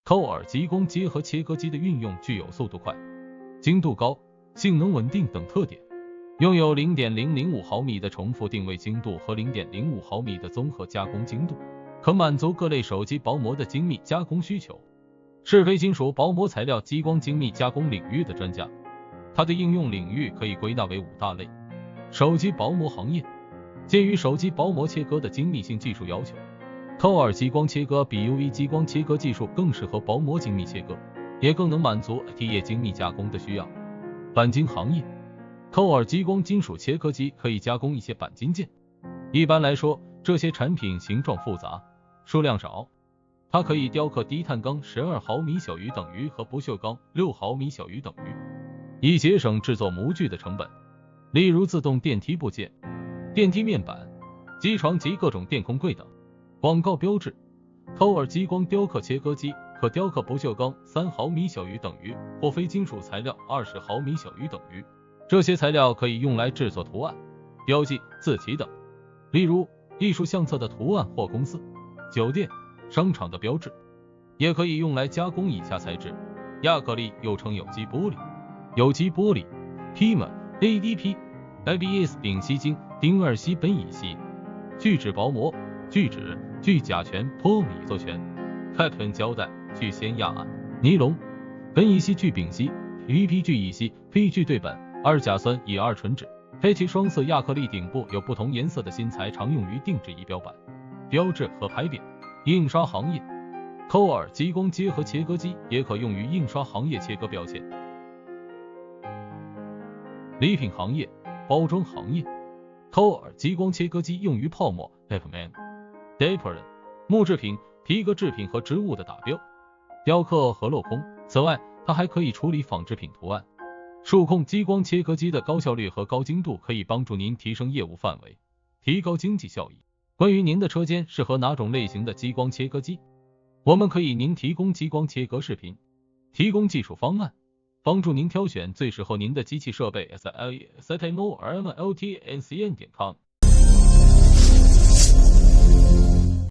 扣尔激光结合切割机的运用具有速度快、精度高、性能稳定等特点，拥有 0.005 毫米的重复定位精度和 0.05 毫米的综合加工精度，可满足各类手机薄膜的精密加工需求，是非金属薄膜材料激光精密加工领域的专家。它的应用领域可以归纳为5大类。手机薄膜行业，鉴于手机薄膜切割的精密性技术要求，扣尔激光切割比 UV 激光切割技术更适合薄膜精密切割，也更能满足 IT 业精密加工的需要。钣金行业，扣尔激光金属切割机可以加工一些钣金件，一般来说，这些产品形状复杂，数量少，它可以雕刻低碳钢12毫米小于等于和不锈钢6毫米小于等于，以节省制作模具的成本。例如自动电梯部件、电梯面板、机床及各种电控柜等。广告标志，扣尔激光雕刻切割机可雕刻不锈钢3毫米小于等于或非金属材料20毫米小于等于，这些材料可以用来制作图案、标记、字体等，例如艺术相册的图案或公司、酒店、商场的标志，也可以用来加工以下材质：亚克力又称有机玻璃、有机玻璃、PIM、ADP、ABS 丙烯腈、丁二烯苯乙烯、聚酯薄膜、聚酯、聚甲醛、坡米唑醛、Kapton 胶带、聚酰亚胺、尼龙、苯乙烯聚丙烯、PP 聚乙烯、P 聚对苯、二甲酸乙二醇酯。黑漆双色亚克力顶部有不同颜色的芯材，常用于定制仪表板、标志和牌匾。印刷行业，扣尔激光结合切割机也可用于印刷行业切割标签。礼品行业、包装行业，扣尔激光切割机用于泡沫、Dapperman、木制品、皮革制品和织物的打标、雕刻和镂空。此外，它还可以处理纺织品图案。数控激光切割机的高效率和高精度可以帮助您提升业务范围，提高经济效益。关于您的车间适合哪种类型的激光切割机，我们可以您提供激光切割视频，提供技术方案，帮助您挑选最适合您的机器设备。SITMORMLTNCN.com